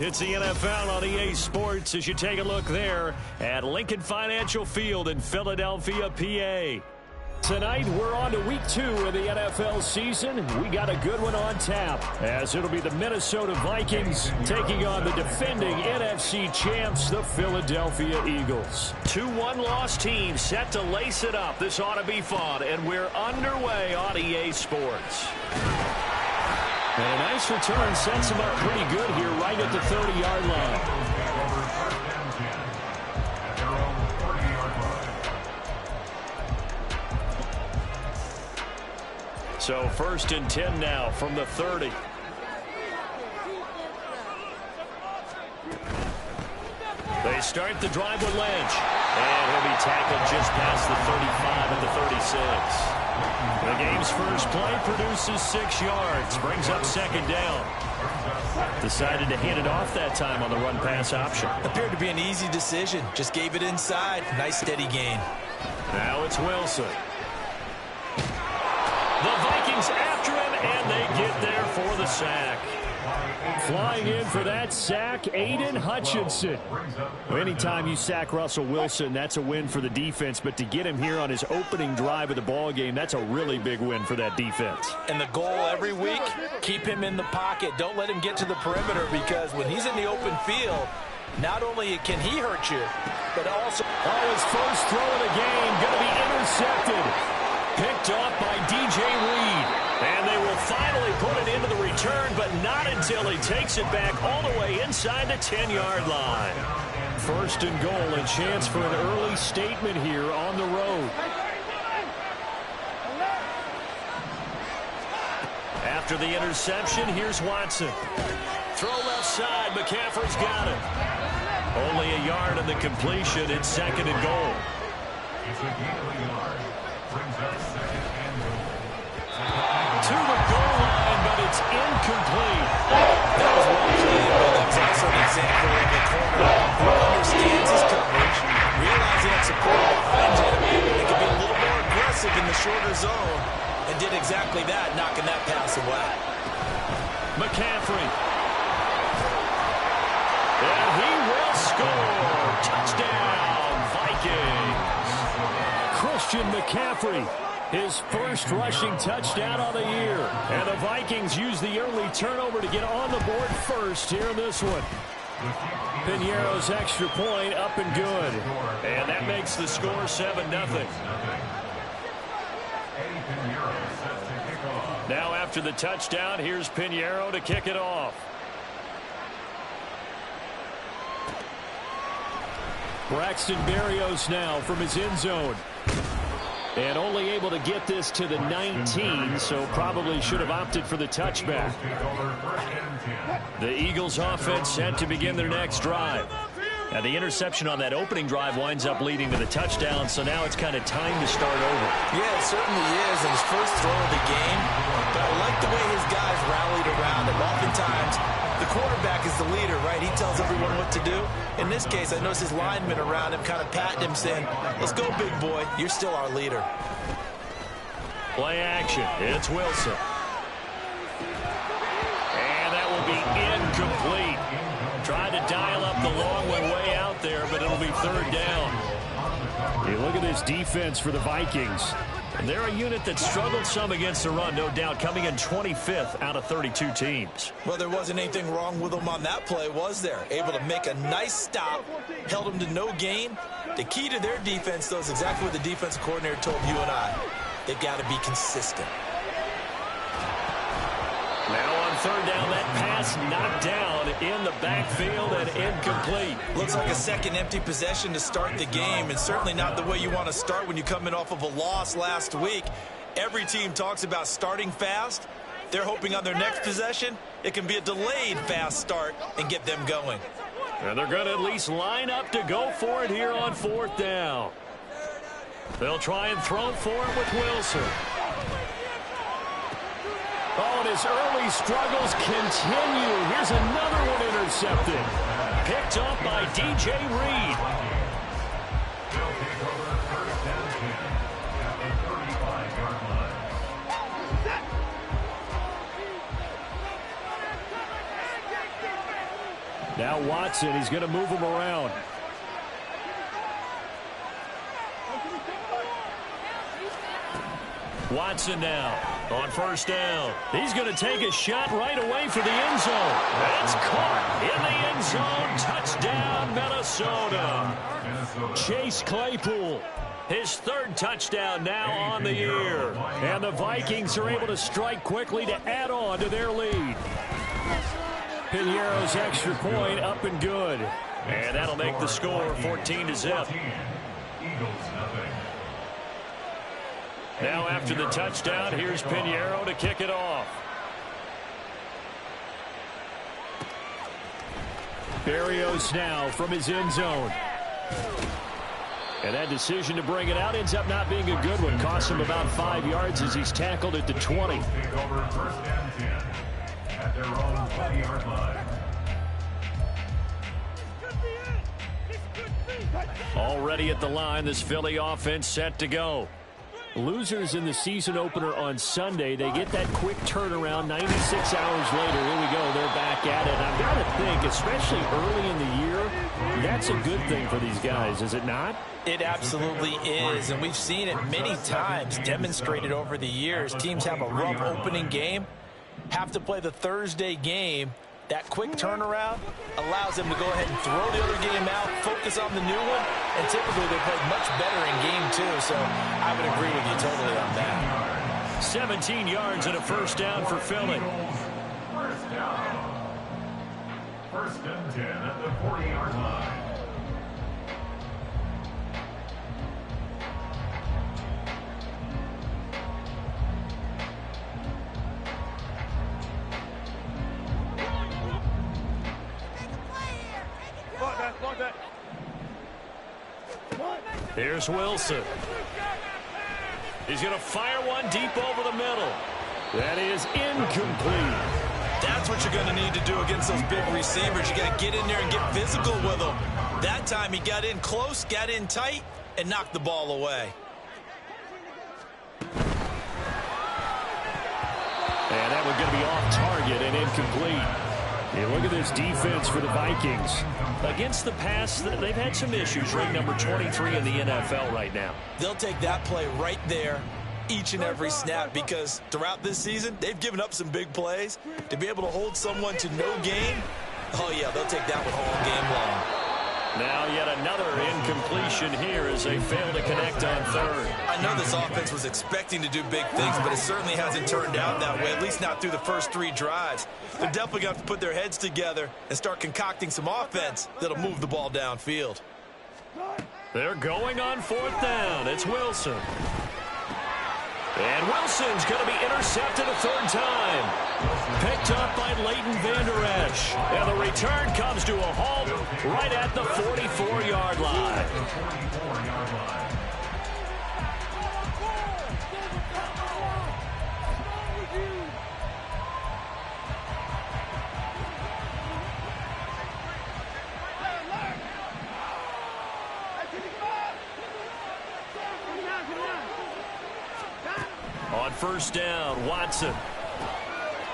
It's the NFL on EA Sports as you take a look there at Lincoln Financial Field in Philadelphia, PA. Tonight, we're on to week 2 of the NFL season. We got a good one on tap, as it'll be the Minnesota Vikings taking on the defending NFC champs, the Philadelphia Eagles. 2 one-loss teams set to lace it up. This ought to be fun, and we're underway on EA Sports. And a nice return sets him up pretty good here right at the 30-yard line. So 1st and 10 now from the 30. They start the drive with Lynch. And he'll be tackled just past the 35 at the 36. The game's first play produces 6 yards. Brings up 2nd down. Decided to hand it off that time on the run-pass option. Appeared to be an easy decision. Just gave it inside. Nice steady gain. Now it's Wilson. The Vikings after him, and they get there for the sack. Flying in for that sack, Aiden Hutchinson. Anytime you sack Russell Wilson, that's a win for the defense. But to get him here on his opening drive of the ball game, that's a really big win for that defense. And the goal every week, keep him in the pocket. Don't let him get to the perimeter, because when he's in the open field, not only can he hurt you, but also... Oh, his first throw of the game going to be intercepted. Picked off by DJ Reed. And they will finally put it into the return, but not until he takes it back all the way inside the 10-yard line. 1st and goal, a chance for an early statement here on the road. After the interception, here's Watson. Throw left side, McCaffrey's got it. Only a yard on the completion, it's 2nd and goal. To the goal line, but it's incomplete. That was well played, but that's also an example of a corner who understands his coverage, realizing it's support behind him, and can be a little more aggressive in the shorter zone, and did exactly that, knocking that pass away. McCaffrey. And he will score. Touchdown, Vikings. Christian McCaffrey. His first rushing touchdown of the year. And the Vikings use the early turnover to get on the board first here in this one. Piñeiro's extra point up and good. And that makes the score 7-0. Now after the touchdown, here's Piñeiro to kick it off. Braxton Berrios now from his end zone. And only able to get this to the 19, so probably should have opted for the touchback. The Eagles offense set to begin their next drive. Now the interception on that opening drive winds up leading to the touchdown, so now it's kind of time to start over. Yeah, it certainly is, and his first throw of the game. But I like the way his guys rallied around him. Oftentimes, the quarterback is the leader, right? He tells everyone what to do. In this case, I noticed his linemen around him kind of patting him, saying, let's go, big boy. You're still our leader. Play action. It's Wilson. And that will be incomplete. Tried to dial up the long one way out there, but it'll be 3rd down. Hey, look at this defense for the Vikings. And they're a unit that struggled some against the run, no doubt, coming in 25th out of 32 teams. Well, there wasn't anything wrong with them on that play, was there? Able to make a nice stop, held them to no gain. The key to their defense, though, is exactly what the defensive coordinator told you and I. They've got to be consistent. Now on third down. That pass knocked down in the backfield and incomplete. Looks like a second empty possession to start the game, and certainly not the way you want to start when you're coming off of a loss last week. Every team talks about starting fast. They're hoping on their next possession, it can be a delayed fast start and get them going. And they're going to at least line up to go for it here on fourth down. They'll try and throw for it with Wilson. Oh, and his early struggles continue. Here's another one intercepted. Picked up by DJ Reed. Now Watson, he's going to move him around. Watson now on first down. He's going to take a shot right away for the end zone. That's caught in the end zone. Touchdown, Minnesota. Chase Claypool, his third touchdown now on the year. And the Vikings are able to strike quickly to add on to their lead. Pinheiro's extra point up and good. And that'll make the score 14-0. Now after the touchdown, here's Pinheiro to kick it off. Berrios now from his end zone. And that decision to bring it out ends up not being a good one. Costs him about 5 yards as he's tackled at the 20. At their own 20-yard line. Already at the line, this Philly offense set to go. Losers in the season opener on Sunday, they get that quick turnaround 96 hours later. Here we go, they're back at it. I've got to think, especially early in the year, that's a good thing for these guys, is it not? It absolutely is, and we've seen it many times demonstrated over the years. Teams have a rough opening game, have to play the Thursday game. That quick turnaround allows them to go ahead and throw the other game out, focus on the new one, and typically they play much better in game two, so I would agree with you totally on that. 17 yards and a first down for Philly. First down. First and 10 at the 40-yard line. Here's Wilson. He's going to fire one deep over the middle. That is incomplete. That's what you're going to need to do against those big receivers. You got to get in there and get physical with them. That time he got in close, got in tight, and knocked the ball away. And that one going to be off target and incomplete. Yeah, look at this defense for the Vikings. Against the pass, they've had some issues. Ranked number 23 in the NFL right now. They'll take that play right there each and every snap because throughout this season, they've given up some big plays. To be able to hold someone to no gain, oh, yeah, they'll take that one all game long. Now yet another incompletion here as they fail to connect on third. I know this offense was expecting to do big things, but it certainly hasn't turned out that way, at least not through the first 3 drives. They're definitely going to have to put their heads together and start concocting some offense that'll move the ball downfield. They're going on fourth down. It's Wilson. And Wilson's going to be intercepted a third time. Picked up by Leighton Vander Esch. And the return comes to a halt right at the 44-yard line. On first down, Watson.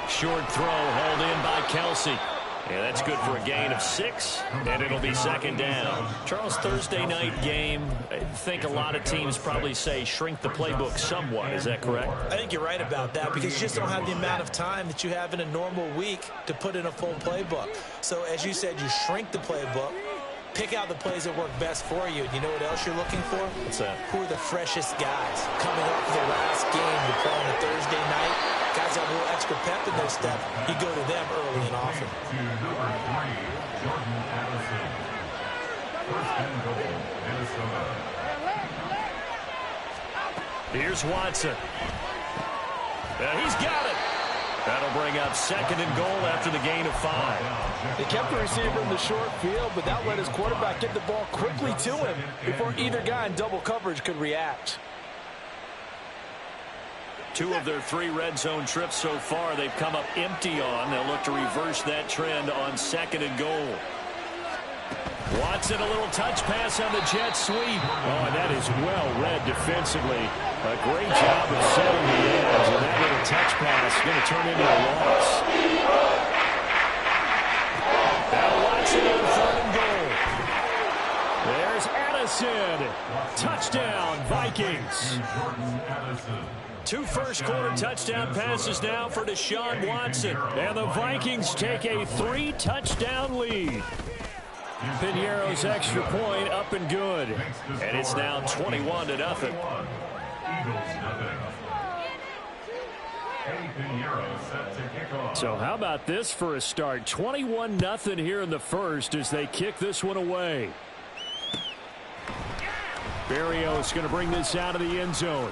Short throw hauled in by Kelsey. Yeah, that's good for a gain of 6, and it'll be second down. Charles, Thursday night game, I think a lot of teams probably say shrink the playbook somewhat. Is that correct? I think you're right about that because you just don't have the amount of time that you have in a normal week to put in a full playbook. So as you said, you shrink the playbook. Pick out the plays that work best for you. And you know what else you're looking for? What's that? Who are the freshest guys coming off the last game to play on a Thursday night? Guys have a little extra pep in their step. You go to them early and often. To number 3, Jordan Addison. First and goal, Minnesota. Here's Watson. He's got it. That'll bring up second and goal after the gain of 5. They kept the receiver in the short field, but that let his quarterback get the ball quickly to him before either guy in double coverage could react. 2 of their 3 red zone trips so far they've come up empty on. They'll look to reverse that trend on second and goal. Watson, a little touch pass on the jet sweep. Oh, and that is well read defensively. A great job of setting the edge, and that little touch pass is going to turn into a loss. Now Watson on 3rd and goal. There's Addison. Touchdown, Vikings. 2 first-quarter touchdown passes now for Deshaun Watson. And the Vikings take a 3-touchdown lead. Piñeiro's extra point up and good. And it's now 21-0. So how about this for a start? 21-0 here in the first as they kick this one away. Berrios going to bring this out of the end zone.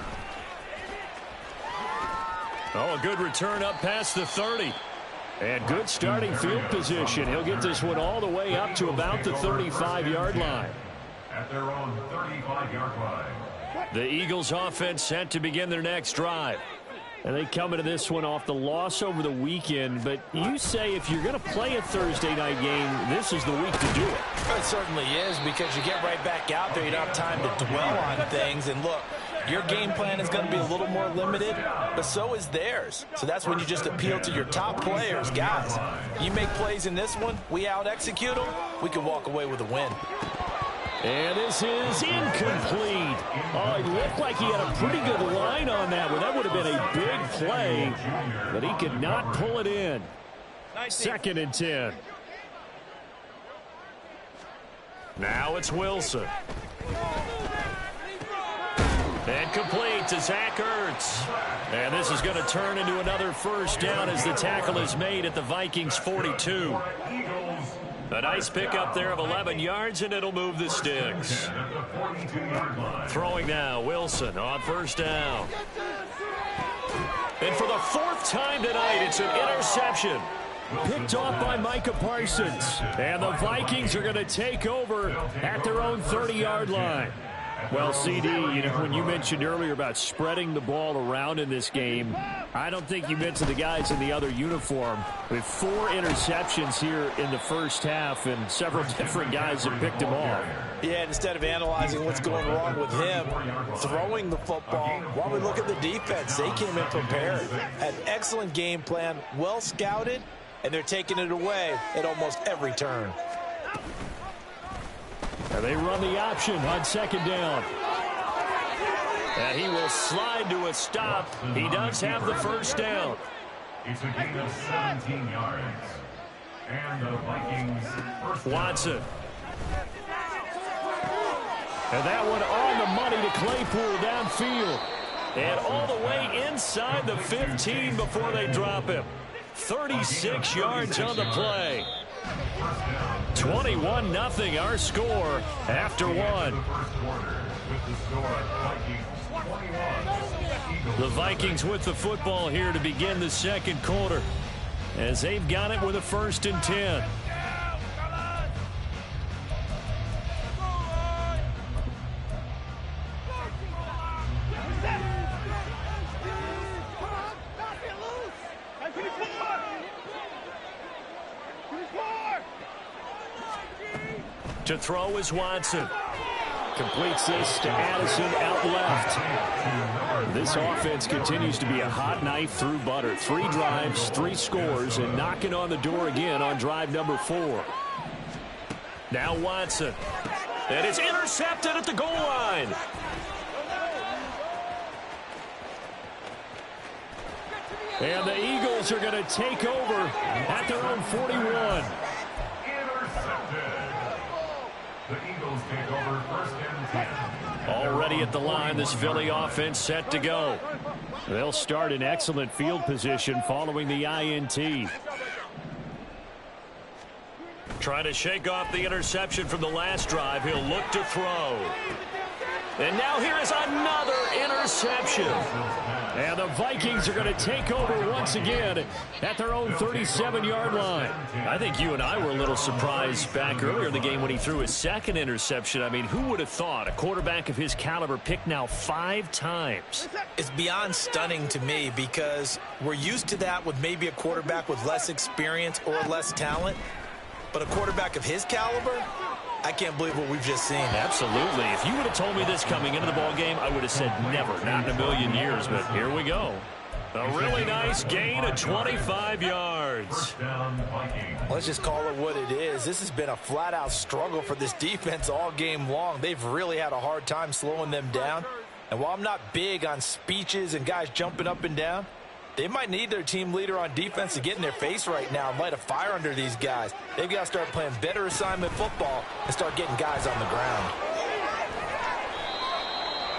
Oh, a good return up past the 30. And good starting field position. He'll get this one all the way up to about the 35-yard line. At their own 35-yard line. The Eagles offense set to begin their next drive. And they come into this one off the loss over the weekend. But you say if you're going to play a Thursday night game, this is the week to do it. It certainly is, because you get right back out there. You don't have time to dwell on things. And look, your game plan is going to be a little more limited, but so is theirs. So that's when you just appeal to your top players. Guys, you make plays in this one, we out-execute them, we can walk away with a win. And this is incomplete. Oh, it looked like he had a pretty good line on that one. That would have been a big play, but he could not pull it in. 2nd and 10. Now it's Wilson. And complete to Zach Ertz. And this is going to turn into another first down as the tackle is made at the Vikings 42. A nice pickup there of 11 yards, and it'll move the sticks. Throwing now, Wilson on first down. And for the 4th time tonight, it's an interception. Picked off by Micah Parsons. And the Vikings are going to take over at their own 30-yard line. Well, CD, you know, when you mentioned earlier about spreading the ball around in this game, I don't think you meant to the guys in the other uniform. With 4 interceptions here in the first half, and several different guys have picked him off. Yeah, instead of analyzing what's going wrong with him, throwing the football, while we look at the defense, they came in prepared. Had excellent game plan, well scouted, and they're taking it away at almost every turn. And they run the option on 2nd down. And he will slide to a stop. He does have the first down. It's a gain of 17 yards. And the Vikings first down. Watson. And that one on the money to Claypool downfield. And all the way inside the 15 before they drop him. 36 yards on the play. 21-0 our score after 1. The Vikings with the football here to begin the 2nd quarter as they've got it with a 1st and 10. To throw is Watson. Completes this to Addison out left. This offense continues to be a hot knife through butter. 3 drives, 3 scores, and knocking on the door again on drive number 4. Now Watson. And it's intercepted at the goal line. And the Eagles are going to take over at their own 41. The Eagles take over 1st and 10. Already at the line, this Philly offense set to go. They'll start in excellent field position following the INT. Trying to shake off the interception from the last drive. He'll look to throw. And now here is another interception. And the Vikings are going to take over once again at their own 37-yard line. I think you and I were a little surprised back earlier in the game when he threw his second interception. I mean, who would have thought a quarterback of his caliber picked now 5 times? It's beyond stunning to me because we're used to that with maybe a quarterback with less experience or less talent. But a quarterback of his caliber, I can't believe what we've just seen. Absolutely. If you would have told me this coming into the ballgame, I would have said never, not in a million years. But here we go. A really nice gain of 25 yards. Let's just call it what it is. This has been a flat-out struggle for this defense all game long. They've really had a hard time slowing them down. And while I'm not big on speeches and guys jumping up and down, they might need their team leader on defense to get in their face right now and light a fire under these guys. They've got to start playing better assignment football and start getting guys on the ground.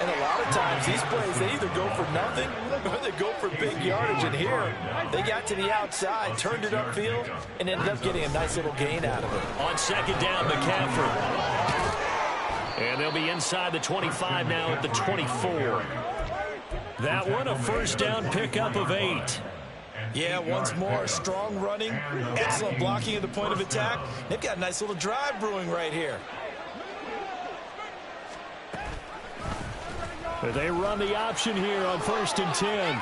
And a lot of times, these plays, they either go for nothing or they go for big yardage. And here, they got to the outside, turned it upfield, and ended up getting a nice little gain out of it. On second down, McCaffrey. And they'll be inside the 25 now at the 24. That one, a first down pickup of 8. Yeah, once more, strong running, excellent blocking at the point of attack. They've got a nice little drive brewing right here. They run the option here on 1st and 10.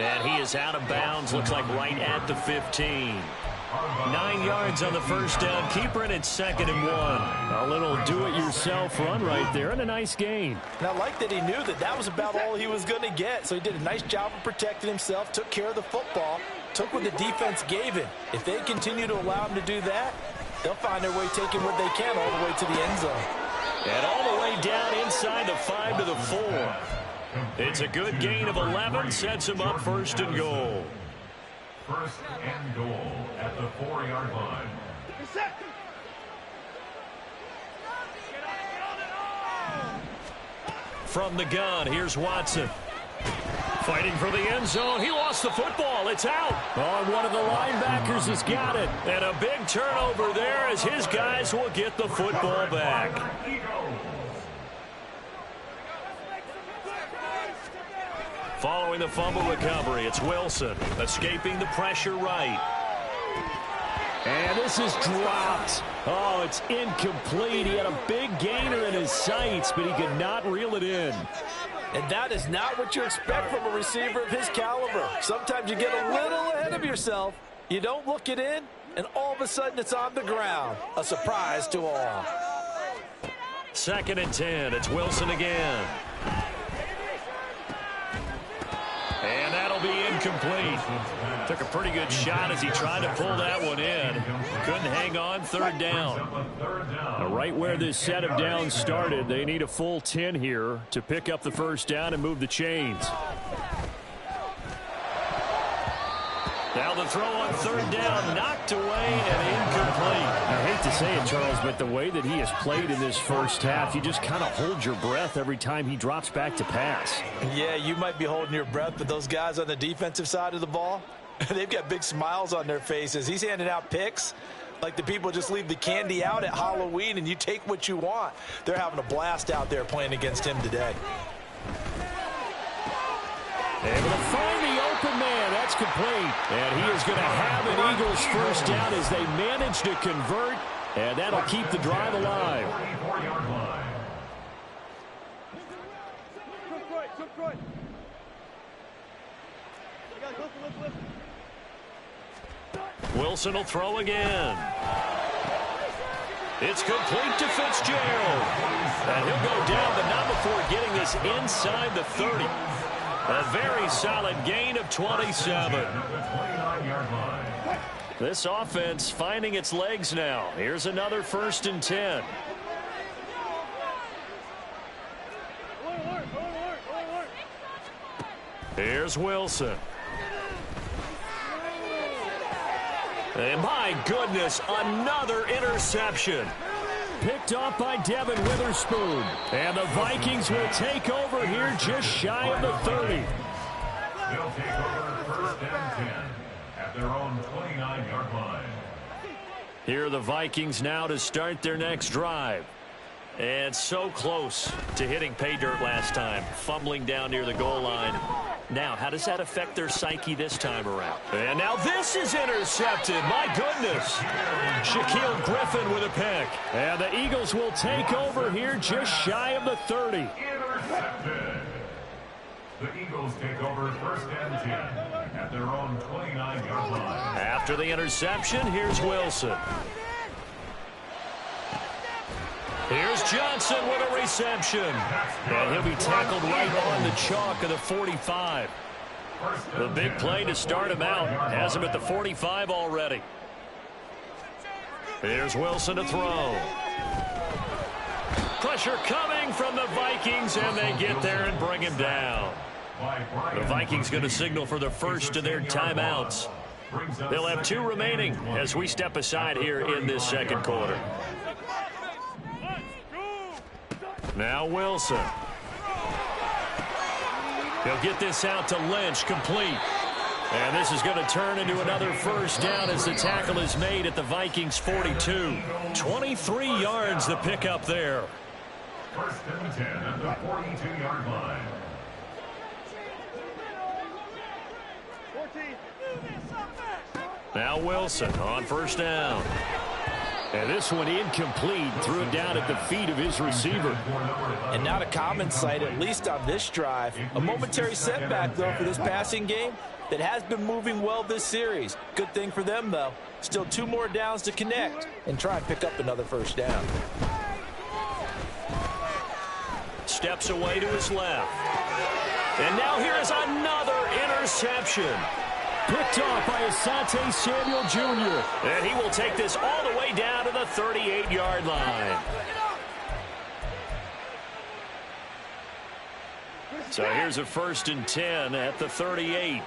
And he is out of bounds, looks like right at the 15. 9 yards on the first down. Keeper in at 2nd and 1. A little do-it-yourself run right there and a nice gain. And I like that he knew that that was about all he was going to get. So he did a nice job of protecting himself, took care of the football, took what the defense gave him. If they continue to allow him to do that, they'll find their way taking what they can all the way to the end zone. And all the way down inside the 5 to the 4. It's a good gain of 11, sets him up 1st and goal. 1st and goal at the 4-yard line. From the gun, here's Watson. Fighting for the end zone. He lost the football. It's out. Oh, one of the linebackers has got it. And a big turnover there as his guys will get the football back. Following the fumble recovery, it's Wilson escaping the pressure right. And this is dropped. Oh, it's incomplete. He had a big gainer in his sights, but he could not reel it in. And that is not what you expect from a receiver of his caliber. Sometimes you get a little ahead of yourself, you don't look it in, and all of a sudden it's on the ground. A surprise to all. 2nd and 10. It's Wilson again. And that'll be incomplete. Took a pretty good shot as he tried to pull that one in. Couldn't hang on. 3rd down. Right where this set of downs started, they need a full 10 here to pick up the first down and move the chains. Now the throw on 3rd down, knocked away and incomplete. I hate to say it, Charles, but the way that he has played in this first half, you just kind of hold your breath every time he drops back to pass. Yeah, you might be holding your breath, but those guys on the defensive side of the ball, they've got big smiles on their faces. He's handing out picks like the people just leave the candy out at Halloween and you take what you want. They're having a blast out there playing against him today. Able to find the open man. That's complete. And he is going to have an Eagles first down as they manage to convert. And that'll keep the drive alive. Wilson will throw again. It's complete to Fitzgerald. And he'll go down, but not before getting this inside the 30. A very solid gain of 27. This offense finding its legs now. Here's another 1st and 10. Here's Wilson. And my goodness, another interception. picked off by Devin Witherspoon. And the Vikings will take over here just shy of the 30. They'll take over first and 10 at their own 29-yard line. Here are the Vikings now to start their next drive. And so close to hitting pay dirt last time, fumbling down near the goal line. Now, how does that affect their psyche this time around? And now this is intercepted. My goodness. Shaquille Griffin with a pick. And the Eagles will take over here just shy of the 30. Intercepted. The Eagles take over first and 10 at their own 29-yard line. After the interception, here's Wilson. Here's Johnson with a reception. And he'll be tackled right on the chalk of the 45. The big play to start him out has him at the 45 already. Here's Wilson to throw. Pressure coming from the Vikings, and they get there and bring him down. The Vikings going to signal for the first of their timeouts. They'll have 2 remaining as we step aside here in this second quarter. Now Wilson. He'll get this out to Lynch, complete. And this is going to turn into another first down as the tackle is made at the Vikings 42. 23 yards the pickup there. First and 10 at the 42-yard line. Now Wilson on first down. And this one incomplete, threw it down at the feet of his receiver. And not a common sight, at least on this drive. A momentary setback, though, for this passing game that has been moving well this series. Good thing for them, though. Still 2 more downs to connect and try and pick up another first down. Steps away to his left. And now here is another interception. Picked off by Asante Samuel Jr. And he will take this all the way down to the 38-yard line. So here's a first and 10 at the 38.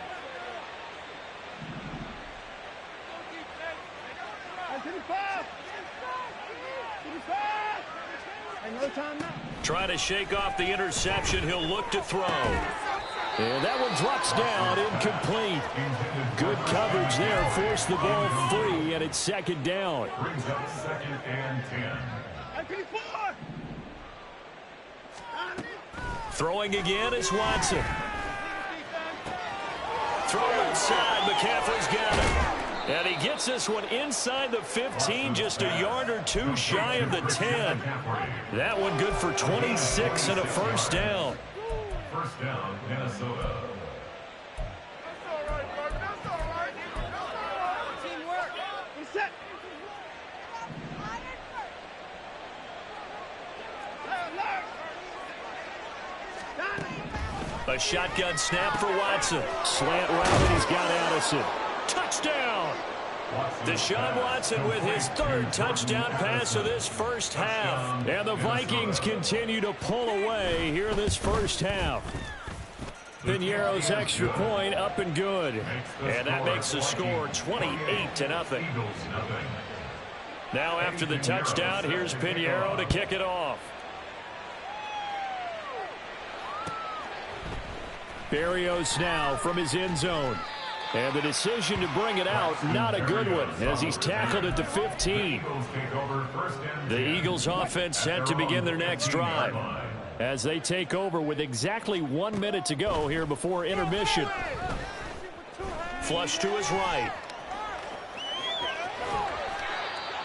Trying to shake off the interception. He'll look to throw. And that one drops down, incomplete. Good coverage there, forced the ball free, and it's second down. Brings up second and 10. Throwing again is Watson. Throw inside, McCaffrey's got it. And he gets this one inside the 15, just a yard or 2 shy of the 10. That one good for 26 and a first down. First down, Minnesota. That's all right, Mark. That's all right. Teamwork. Reset. A shotgun snap for Watson. Slant route, and he's got Addison. Touchdown! Deshaun Watson with his 3rd touchdown pass of this first half. And the Vikings continue to pull away here in this first half. Piñeiro's extra point up and good. And that makes the score 28-0. Now after the touchdown, here's Piñeiro to kick it off. Berrios now from his end zone. And the decision to bring it out, not a good one, as he's tackled at the 15. The Eagles offense set to begin their next drive as they take over with exactly 1 minute to go here before intermission. Flush to his right.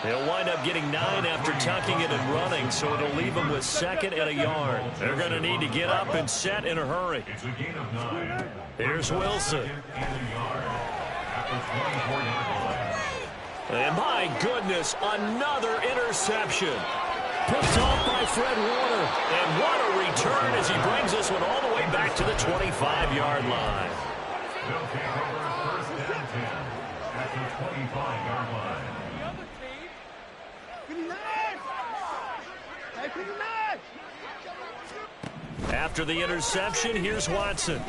He'll wind up getting 9 after tucking it and running, so it'll leave him with 2nd and a yard. They're going to need to get up and set in a hurry. Here's Wilson. And my goodness, another interception. Picked off by Fred Warner. And what a return as he brings this one all the way back to the 25-yard line. They'll take over first and 10 at the 25-yard line. After the interception, here's Watson.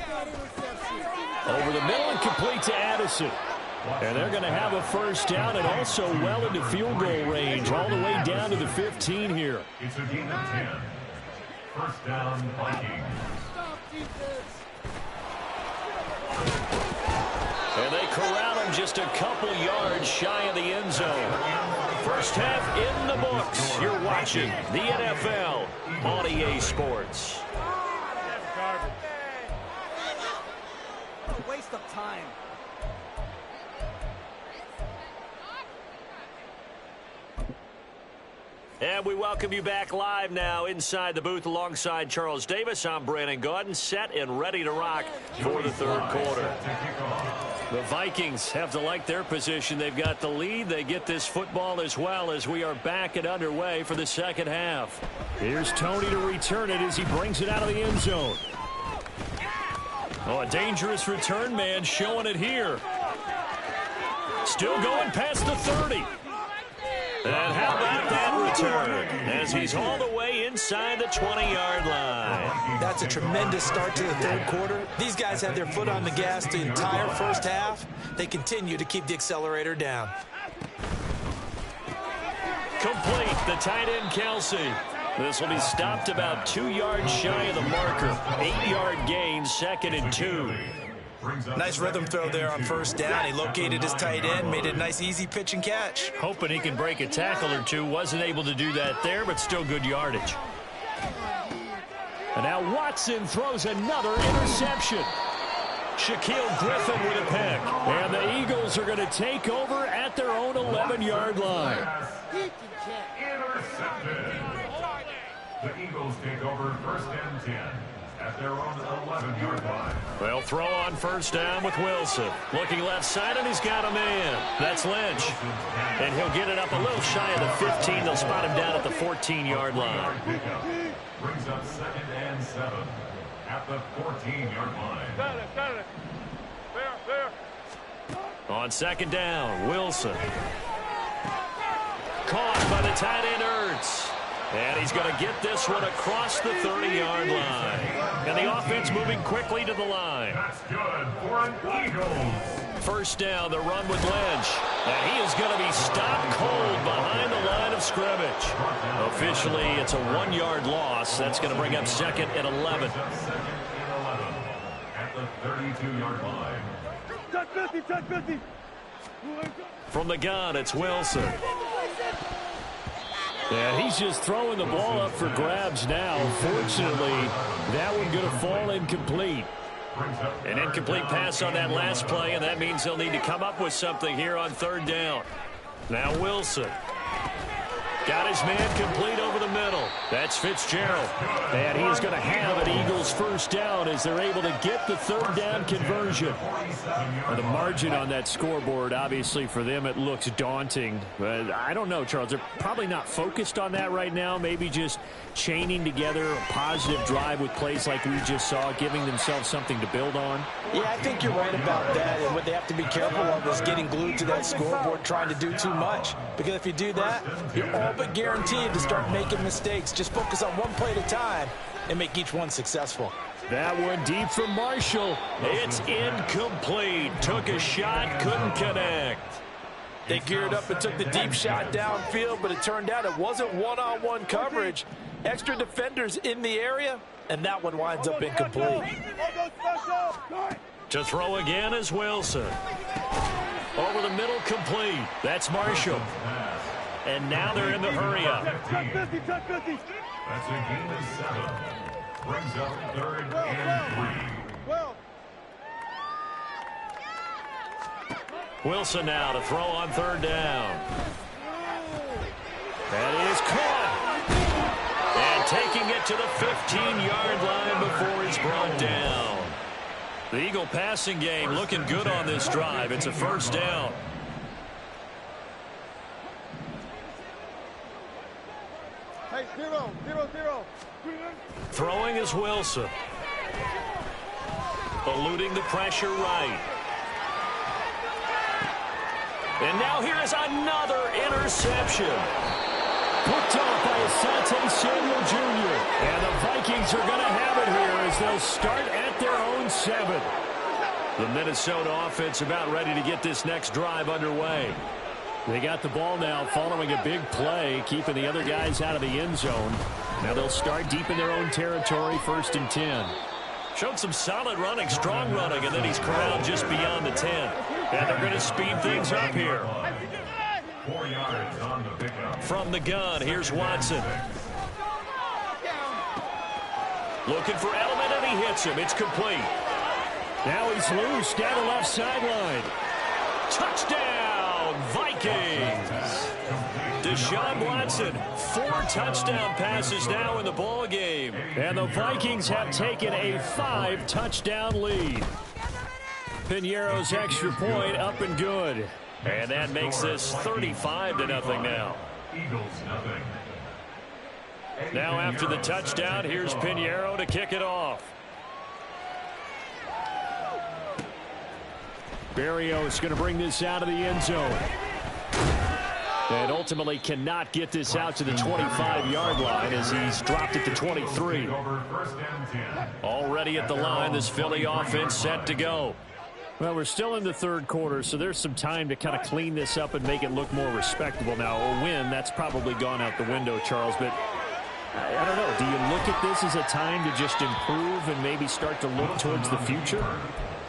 Over the middle and complete to Addison. And they're going to have a first down and also well into field goal range, all the way down to the 15 here. It's a gain of 10. First down, Vikings. And they corral him just a couple yards shy of the end zone. First half in the books. You're watching the NFL on EA Sports. What a waste of time. And we welcome you back live now inside the booth alongside Charles Davis. I'm Brandon Gaudin, set and ready to rock for the third quarter. The Vikings have to like their position. They've got the lead. They get this football as well as we are back and underway for the second half. Here's Tony to return it as he brings it out of the end zone. Oh, a dangerous return man showing it here. Still going past the 30. And how about that return as he's all the way inside the 20-yard line. That's a tremendous start to the third quarter. These guys had their foot on the gas the entire first half. They continue to keep the accelerator down. Complete, the tight end Kelsey. This will be stopped about 2 yards shy of the marker. 8-yard gain, 2nd and 2. Nice rhythm throw there on first down. He located his tight end, made it a nice easy pitch and catch. Hoping he can break a tackle or two. Wasn't able to do that there, but still good yardage. And now Watson throws another interception. Shaquille Griffin with a pick. And the Eagles are going to take over at their own 11-yard line. Intercepted. The Eagles take over first and 10 at their own 11-yard line. They'll throw on first down with Wilson. Looking left side, and he's got a man. That's Lynch. And he'll get it up a little shy of the 15. They'll spot him down at the 14-yard line. Brings up 2nd and 7 at the 14-yard line. On second down, Wilson. Caught by the tight end Ertz. And he's going to get this one across the 30-yard line. And the offense moving quickly to the line. That's good for an Eagles. First down, the run with Lynch. And he is going to be stopped cold behind the line of scrimmage. Officially, it's a 1-yard loss. That's going to bring up 2nd and 11. 2nd and 11 at the 32-yard line. Touch 50, touch 50. From the gun, it's Wilson. Yeah, he's just throwing the ball up for grabs now. Fortunately, that one going to fall incomplete. An incomplete pass on that last play, and that means they'll need to come up with something here on third down. Now Wilson. Got his man complete over the middle. That's Fitzgerald. And he's going to have an Eagles first down as they're able to get the third down conversion. The margin on that scoreboard, obviously for them, it looks daunting. But I don't know, Charles. They're probably not focused on that right now. Maybe just chaining together a positive drive with plays like we just saw, giving themselves something to build on. Yeah, I think you're right about that. And what they have to be careful of is getting glued to that scoreboard, trying to do too much. Because if you do that, you're all but guaranteed to start making mistakes. Just focus on one play at a time and make each one successful. That one deep from Marshall. It's incomplete. Took a shot, couldn't connect. They geared up and took the deep shot downfield, but it turned out it wasn't one-on-one coverage. Extra defenders in the area, and that one winds up incomplete. To throw again is Wilson. Over the middle, complete. That's Marshall. And now they're in the hurry-up. That's a gain of 7. Brings up 3rd and 3. Wilson now to throw on third down. That is caught. And taking it to the 15-yard line before he's brought down. The Eagle passing game looking good on this drive. It's a first down. Hey, 0, 0, 0. Throwing is Wilson. Eluding the pressure right. And now here is another interception. Picked off by Asante Samuel Jr. And the Vikings are going to have it here as they'll start at their own 7. The Minnesota offense about ready to get this next drive underway. They got the ball now following a big play, keeping the other guys out of the end zone. Now they'll start deep in their own territory, 1st and 10. Showed some solid running, strong running, and then he's corralled just beyond the 10. And they're going to speed things up here. 4 yards on the pickup. From the gun, here's Watson. Looking for Edelman, and he hits him. It's complete. Now he's loose down the left sideline. Touchdown, Vikings. Deshaun Watson, 4 touchdown passes now in the ball game. And the Vikings have taken a 5-touchdown lead. Piñeiro's extra point up and good. And that makes this 35-0 now. Eagles nothing. Now after the touchdown, here's Piñeiro to kick it off. Berrios going to bring this out of the end zone. And ultimately cannot get this out to the 25-yard line as he's dropped it to 23. Already at the line, this Philly offense set to go. Well, we're still in the 3rd quarter, so there's some time to kind of clean this up and make it look more respectable. Now, a win, that's probably gone out the window, Charles, but I don't know. Do you look at this as a time to just improve and maybe start to look towards the future?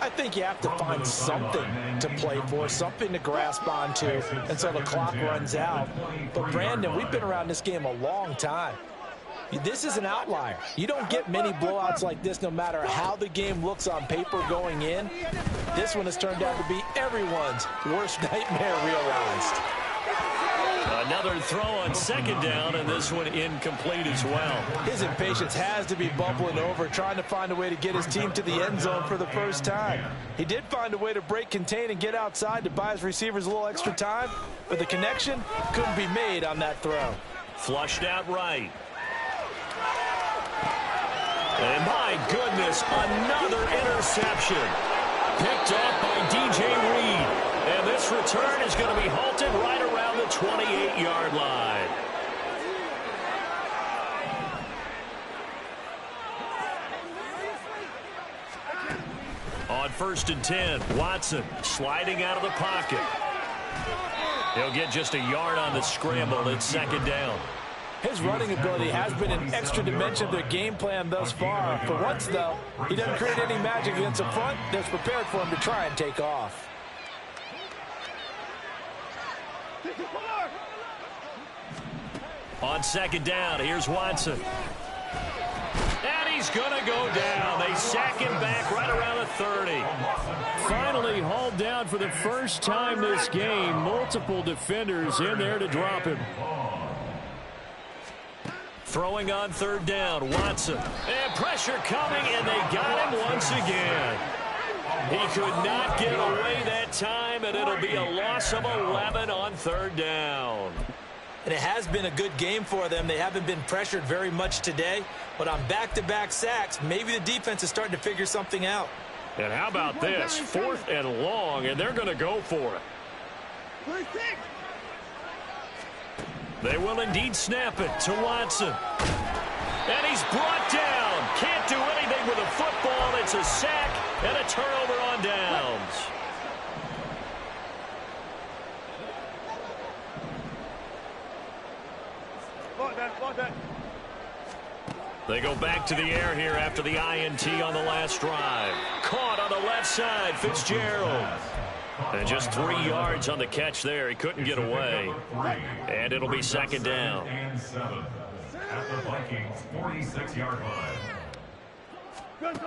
I think you have to find something to play for, something to grasp onto until the clock runs out. But, Brandon, we've been around this game a long time. This is an outlier. You don't get many blowouts like this no matter how the game looks on paper going in. This one has turned out to be everyone's worst nightmare realized. Another throw on 2nd down, and this one incomplete as well. His impatience has to be bubbling over, trying to find a way to get his team to the end zone for the first time. He did find a way to break, contain, and get outside to buy his receivers a little extra time, but the connection couldn't be made on that throw. Flushed out right. And my goodness, another interception. Picked off by DJ Reed. And this return is going to be halted right around the 28-yard line. On 1st and 10, Watson sliding out of the pocket. He'll get just a yard on the scramble. It's 2nd down. His running ability has been an extra dimension of their game plan thus far. For once, though, he doesn't create any magic against the front that's prepared for him to try and take off. On 2nd down, here's Watson. And he's going to go down. They sack him back right around the 30. Finally hauled down for the first time this game. Multiple defenders in there to drop him. Throwing on 3rd down, Watson. And pressure coming, and they got him once again. He could not get away that time, and it'll be a loss of 11 on 3rd down. And it has been a good game for them. They haven't been pressured very much today, but on back-to-back sacks, maybe the defense is starting to figure something out. And how about this? 4th and long, and they're going to go for it. They will indeed snap it to Watson. And he's brought down. Can't do anything with a football. It's a sack and a turnover on downs. They go back to the air here after the INT on the last drive. Caught on the left side, Fitzgerald. And just 3 yards on the catch there. He couldn't get away. And it'll be 2nd down. And 7 at the Vikings 46-yard line.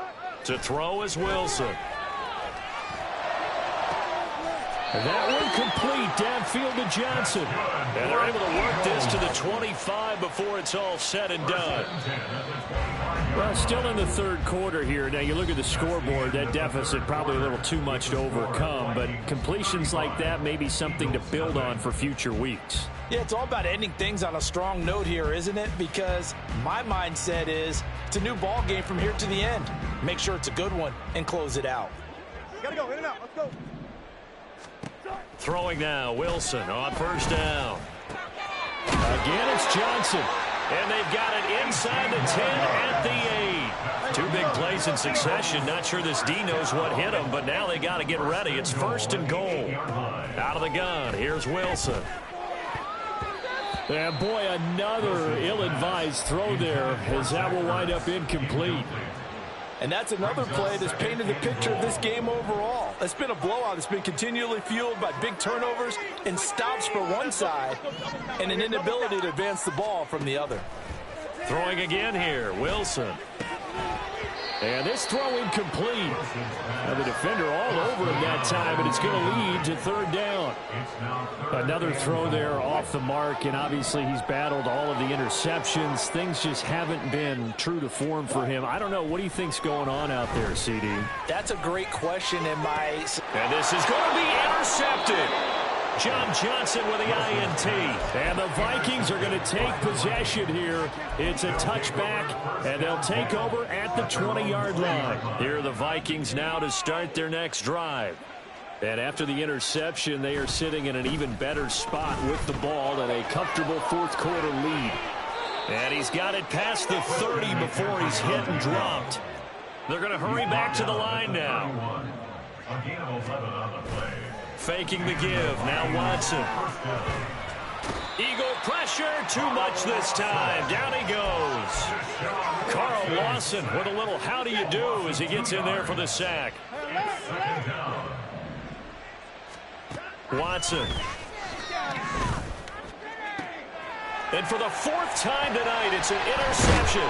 To throw is Wilson. And that one complete downfield to Johnson. And they're able to work this to the 25 before it's all said and done. Well, still in the 3rd quarter here. Now, you look at the scoreboard, that deficit probably a little too much to overcome, but completions like that may be something to build on for future weeks. Yeah, it's all about ending things on a strong note here, isn't it? Because my mindset is it's a new ball game from here to the end. Make sure it's a good one and close it out. Gotta go, in and out, let's go. Throwing now, Wilson on 1st down. Again, it's Johnson. And they've got it inside the 10 at the 8. Two big plays in succession. Not sure this D knows what hit him, but now they got to get ready. It's 1st and goal. Out of the gun, here's Wilson. And boy, another ill-advised throw there, as that will wind up incomplete. And that's another play that's painted the picture of this game overall. It's been a blowout. It's been continually fueled by big turnovers and stops for one side and an inability to advance the ball from the other. Throwing again here, Wilson. And this throw incomplete. Now the defender all over him that time, and it's going to lead to 3rd down. Another throw there off the mark, and obviously he's battled all of the interceptions. Things just haven't been true to form for him. I don't know. What do you think's going on out there, CD? That's a great question in my... And this is going to be intercepted. John Johnson with the INT. And the Vikings are going to take possession here. It's a touchback, and they'll take over at the 20-yard line. Here are the Vikings now to start their next drive. And after the interception, they are sitting in an even better spot with the ball and a comfortable 4th quarter lead. And he's got it past the 30 before he's hit and dropped. They're going to hurry back to the line now. Faking the give. Now Watson. Eagle pressure. Too much this time. Down he goes. Carl Lawson with a little how do you do as he gets in there for the sack. Watson. And for the 4th time tonight, it's an interception.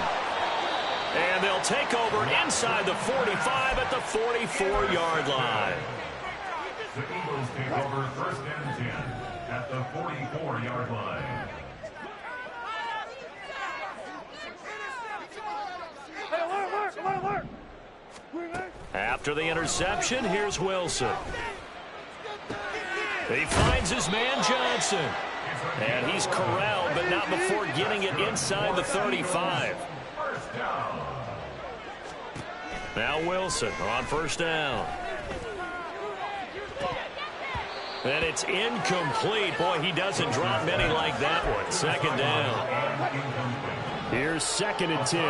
And they'll take over inside the 45 at the 44-yard line. The Eagles take over 1st and 10 at the 44-yard line. After the interception, here's Wilson. He finds his man Johnson. And he's corralled, but not before getting it inside the 35. Now Wilson on 1st down. And it's incomplete. Boy, he doesn't drop many like that one. 2nd down. Here's 2nd and 10.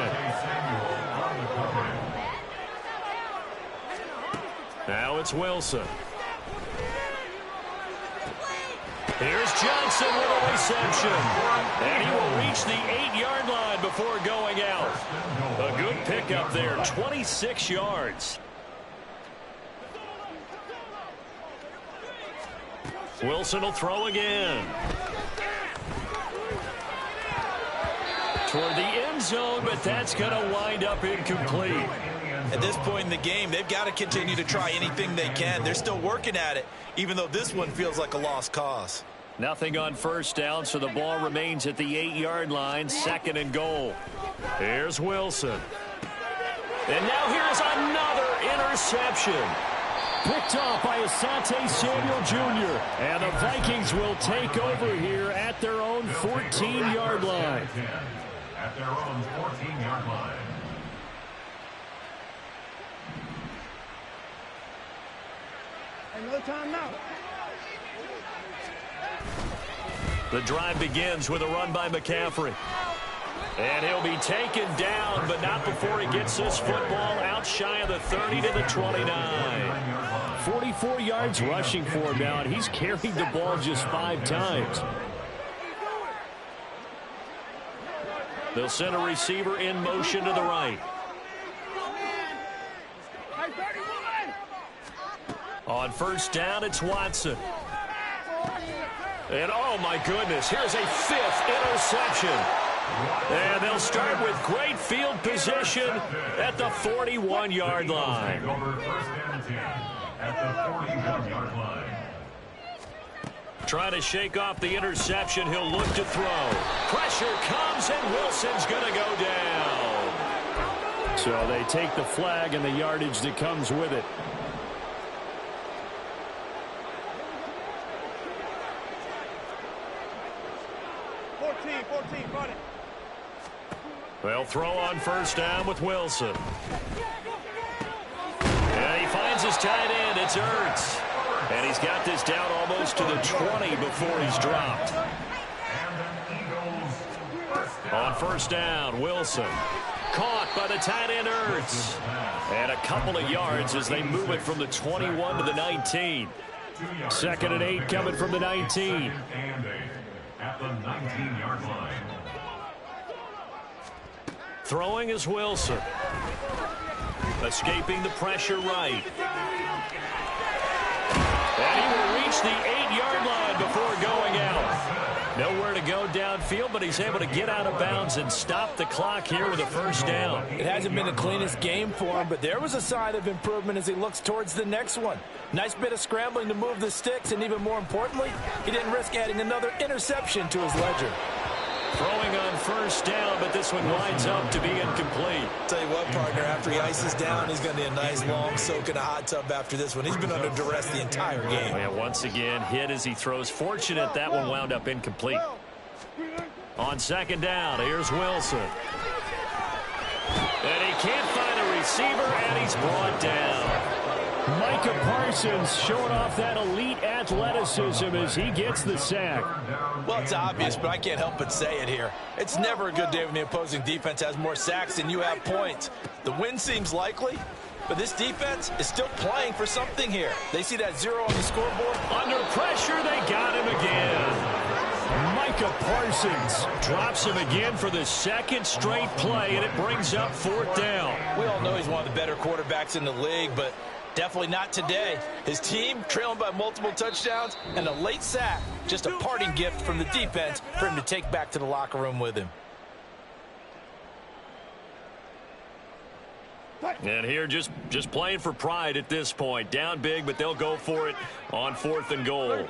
Now it's Wilson. Here's Johnson with a reception. And he will reach the 8-yard line before going out. A good pickup there, 26 yards. Wilson will throw again. Toward the end zone, but that's going to wind up incomplete. At this point in the game, they've got to continue to try anything they can. They're still working at it, even though this one feels like a lost cause. Nothing on 1st down, so the ball remains at the 8-yard line, 2nd and goal. Here's Wilson. And now here's another interception. Picked off by Asante Samuel Jr. And the Vikings will take over here at their own 14-yard line. At their own 14-yard line. No timeout. The drive begins with a run by McCaffrey. And he'll be taken down, but not before he gets this football out shy of the 30 to the 29. 44 yards rushing for him now, and he's carried the ball just 5 times. They'll send a receiver in motion to the right. On 1st down, it's Watson. And oh my goodness, here's a 5th interception. And they'll start with great field position at the 41-yard line. Trying to shake off the interception, he'll look to throw. Pressure comes, and Wilson's going to go down. So they take the flag and the yardage that comes with it. They'll throw on 1st down with Wilson. And he finds his tight end. It's Ertz. And he's got this down almost to the 20 before he's dropped. And an Eagles 1st On first down, Wilson. Caught by the tight end, Ertz. And a couple of yards as they move it from the 21 to the 19. 2nd and 8 coming from the 19. At the 19-yard line. Throwing is Wilson. Escaping the pressure right. And he will reach the 8-yard line before going out. Nowhere to go downfield, but he's able to get out of bounds and stop the clock here with a first down. It hasn't been the cleanest game for him, but there was a sign of improvement as he looks towards the next one. Nice bit of scrambling to move the sticks, and even more importantly, he didn't risk adding another interception to his ledger. Throwing on first down, but this one winds up to be incomplete. Tell you what, partner, after he ices down, he's going to need a nice long soak in a hot tub after this one. He's been under duress the entire game. And once again, hit as he throws. Fortunate that one wound up incomplete. On 2nd down, here's Wilson. And he can't find a receiver, and he's brought down. Micah Parsons showing off that elite athleticism as he gets the sack. Well, it's obvious, but I can't help but say it here. It's never a good day when the opposing defense has more sacks than you have points. The win seems likely, but this defense is still playing for something here. They see that 0 on the scoreboard. Under pressure, they got him again. Micah Parsons drops him again for the 2nd straight play, and it brings up 4th down. We all know he's one of the better quarterbacks in the league, but definitely not today. His team trailing by multiple touchdowns and a late sack. Just a parting gift from the defense for him to take back to the locker room with him. And here just playing for pride at this point. Down big, but they'll go for it on 4th and goal.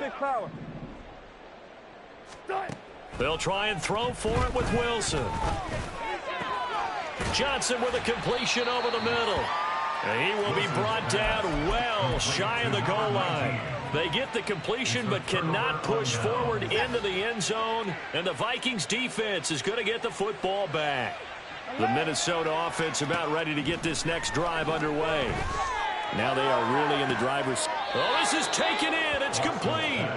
They'll try and throw for it with Wilson. Johnson with a completion over the middle. And he will be brought down well shy of the goal line. They get the completion but cannot push forward into the end zone. And the Vikings defense is going to get the football back. The Minnesota offense about ready to get this next drive underway. Now they are really in the driver's. Oh, this is taken in. It's complete.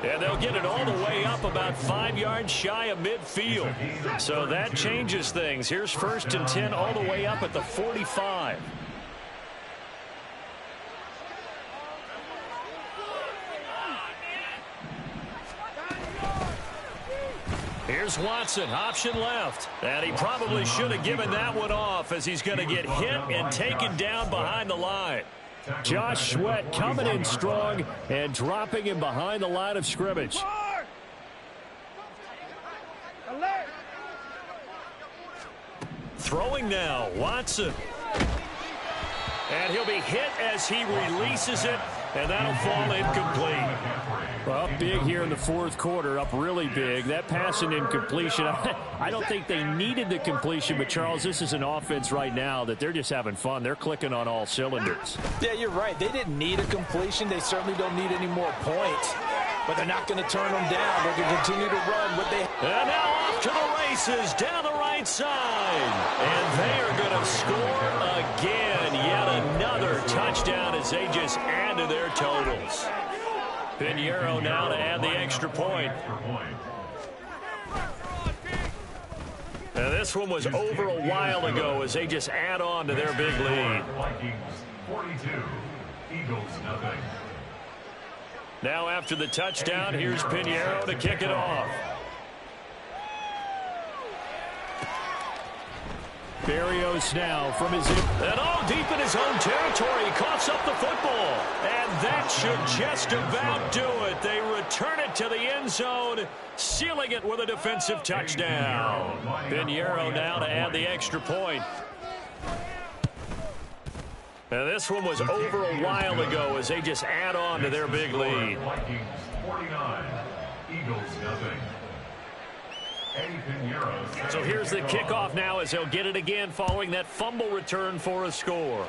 And they'll get it all the way up about 5 yards shy of midfield. So that changes things. Here's 1st and 10 all the way up at the 45. Here's Watson, option left. And he probably should have given that one off as he's going to get hit and taken down behind the line. Josh Sweat coming in strong and dropping him behind the line of scrimmage. Throwing now, Watson. And he'll be hit as he releases it, and that'll fall incomplete. Well, up big here in the 4th quarter, up really big. That pass and incompletion, I don't think they needed the completion, but Charles, this is an offense right now that they're just having fun. They're clicking on all cylinders. Yeah, you're right. They didn't need a completion. They certainly don't need any more points, but they're not going to turn them down. They're going to continue to run what they. And now off to the races down the right side. And they are going to score again. Yet another touchdown as they just add to their totals. Pinheiro now to add the extra point. And this one was over a while ago as they just add on to their big lead. Vikings 42, Eagles nothing. Now after the touchdown, here's Pinheiro to kick it off. Berrios now from his. And all deep in his own territory, he coughs up the football. And that should just about do it. They return it to the end zone, sealing it with a defensive touchdown. Pinheiro now to add the extra point. And this one was over a while ago as they just add on to their big lead. Vikings 49, Eagles nothing. So here's the kickoff now as they'll get it again following that fumble return for a score.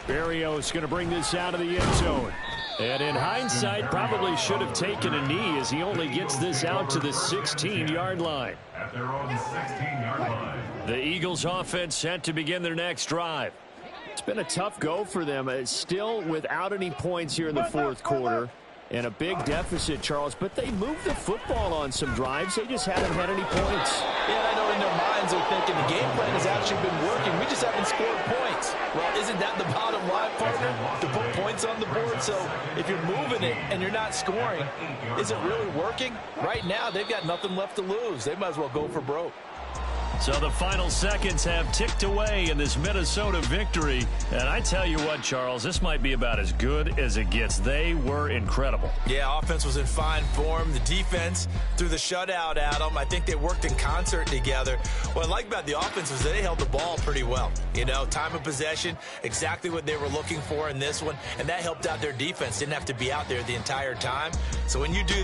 Berrios going to bring this out of the end zone. And in hindsight, probably should have taken a knee as he only gets this out to the 16-yard line. At their own 16-yard line. The Eagles offense set to begin their next drive. It's been a tough go for them. Still without any points here in the 4th quarter. And a big deficit, Charles, but they moved the football on some drives. They just haven't had any points. Yeah, and I know in their minds they're thinking the game plan has actually been working. We just haven't scored points. Well, isn't that the bottom line, partner? To put points on the board. So if you're moving it and you're not scoring, is it really working? Right now, they've got nothing left to lose. They might as well go for broke. So the final seconds have ticked away in this Minnesota victory. And I tell you what, Charles, this might be about as good as it gets. They were incredible. Yeah, offense was in fine form. The defense threw the shutout at them. I think they worked in concert together. What I like about the offense was they held the ball pretty well. You know, time of possession, exactly what they were looking for in this one. And that helped out their defense. Didn't have to be out there the entire time. So when you do